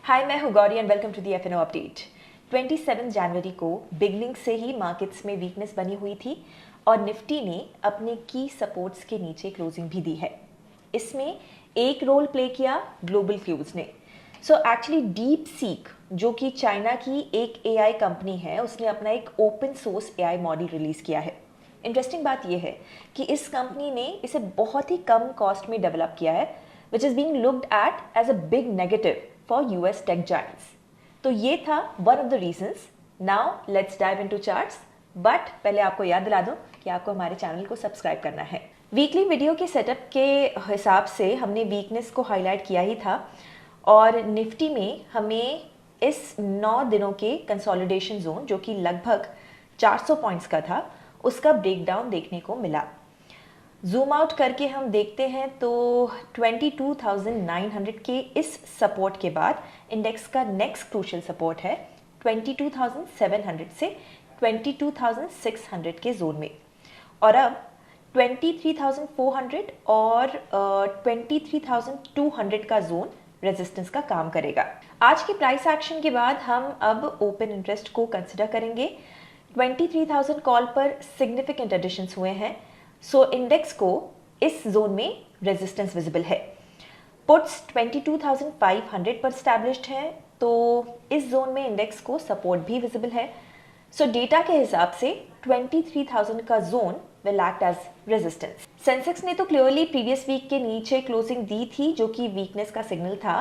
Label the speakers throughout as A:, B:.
A: हाय, मैं हूँ Gauri and welcome to the F and O update. 27 जनवरी को बिगनिंग से ही मार्केट्स में वीकनेस बनी हुई थी और निफ्टी ने अपने की सपोर्ट्स के नीचे क्लोजिंग भी दी है। इसमें एक रोल प्ले किया ग्लोबल क्यूज ने। सो एक्चुअली डीप सीक जो कि चाइना की एक एआई कंपनी है, उसने अपना एक open source AI model release किया है। इंटरेस्टिंग बात यह है कि इस कंपनी ने इसे बहुत ही कम कॉस्ट में डेवलप किया है, which is being looked at as a big negative for US tech giants. तो ये था one of the reasons. Now let's dive into charts, but पहले आपको याद दिला दूं कि आपको हमारे चैनल को सब्सक्राइब करना है। वीकली वीडियो के सेटअप के हिसाब से हमने वीकनेस को हाईलाइट किया ही था और निफ्टी में हमें इस 9 दिनों के कंसोलिडेशन जोन जो कि लगभग 400 पॉइंट्स का था, उसका ब्रेकडाउन देखने को मिला। जूम आउट करके हम देखते हैं तो 22,900 के इस सपोर्ट के बाद इंडेक्स का नेक्स्ट क्रूशियल सपोर्ट है 22,700 से 22,600 के जोन में, और अब 23,400 और 23,200 का जोन रेजिस्टेंस का काम करेगा। आज के प्राइस एक्शन के बाद हम अब ओपन इंटरेस्ट को कंसिडर करेंगे। 23,000 कॉल पर सिग्निफिकेंट एडिशंस हुए हैं, सो इंडेक्स को इस जोन में रेजिस्टेंस विजिबल है। पुट्स 22,500 पर स्टैब्लिश्ड हैं, तो इस जोन में इंडेक्स को सपोर्ट भी विजिबल है। सो डेटा के हिसाब से 23,000 का zone will act as resistance. Sensex ने तो क्लियरली प्रीवियस वीक के नीचे क्लोजिंग दी थी, जो कि वीकनेस का सिग्नल था।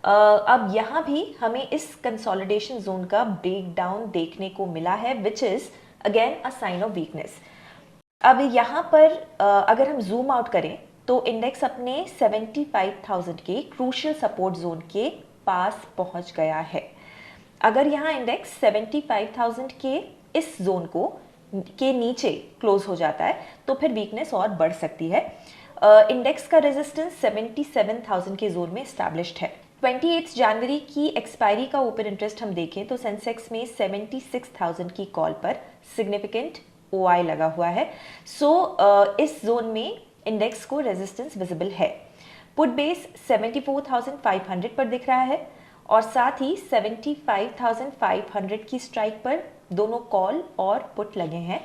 A: अब यहाँ भी हमें इस कंसोलिडेशन जोन का ब्रेकडाउन देखने को मिला है, which is again a sign of weakness. अब यहाँ पर अगर हम जूम आउट करें तो इंडेक्स अपने 75,000 के क्रूशियल सपोर्ट जोन के पास पहुँच गया है। अगर यहाँ इंडेक्स 75,000 के इस जोन को के नीचे क्लोज हो जाता है तो फिर वीकनेस और बढ़ सकती है। इंडेक्स का रेजिस्टेंस 77,000 के जोन में एस्टैब्लिश्ड है। 28 जनवरी की एक्सपायरी का ओपन इंटरेस्ट हम देखें तो सेंसेक्स में 76,000 की कॉल पर सिग्निफिकेंट OI लगा हुआ है। सो इस जोन में इंडेक्स को रेजिस्टेंस विजिबल है। पुट बेस 74,500 पर दिख रहा है और साथ ही 75,500 की स्ट्राइक पर दोनों कॉल और पुट लगे हैं।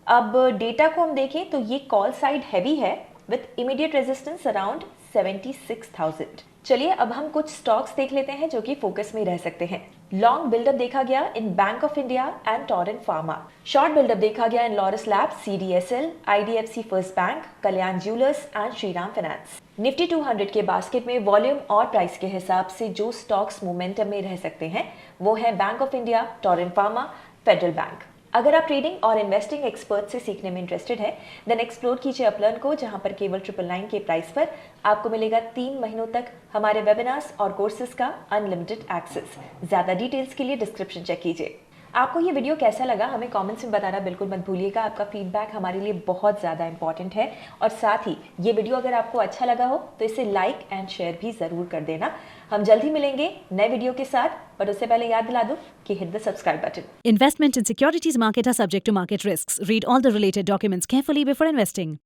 A: अब डेटा को हम देखें तो ये कॉल साइड हैवी है विथ इमीडिएट रेजिस्टेंस अराउंड 76,000। चलिए अब हम कुछ स्टॉक्स देख लेते हैं जो कि फोकस में रह सकते हैं। लॉन्ग बिल्डअप देखा गया in bank of India and Torrent Pharma. Short buildup देखा गया in Laurus Labs, CDSL, IDFC first bank, Kalyan jewellers and Shriram finance. Nifty 200 के बास्केट में वॉल्यूम और प्राइस के हिसाब से जो स्टॉक्स मोमेंटम में रह सकते हैं वो है bank of India, Torrent pharma, federal bank. अगर आप ट्रेडिंग और इन्वेस्टिंग एक्सपर्ट से सीखने में इंटरेस्टेड है देन एक्सप्लोर कीजिए अपलर्न को, जहां पर केवल 999 के प्राइस पर आपको मिलेगा 3 महीनों तक हमारे वेबिनार्स और कोर्सेज का अनलिमिटेड एक्सेस। ज्यादा डिटेल्स के लिए डिस्क्रिप्शन चेक कीजिए। आपको ये वीडियो कैसा लगा हमें कमेंट्स में बताना बिल्कुल मत भूलिएगा। आपका फीडबैक हमारे लिए बहुत ज़्यादा इंपॉर्टेंट है, और साथ ही ये वीडियो अगर आपको अच्छा लगा हो तो इसे लाइक एंड शेयर भी ज़रूर कर देना। हम जल्द ही मिलेंगे नए वीडियो के साथ, बट उससे पहले याद दिला दूं कि hit the subscribe button.
B: Investment in securities market are subject to market risks. Read all the related documents carefully before investing.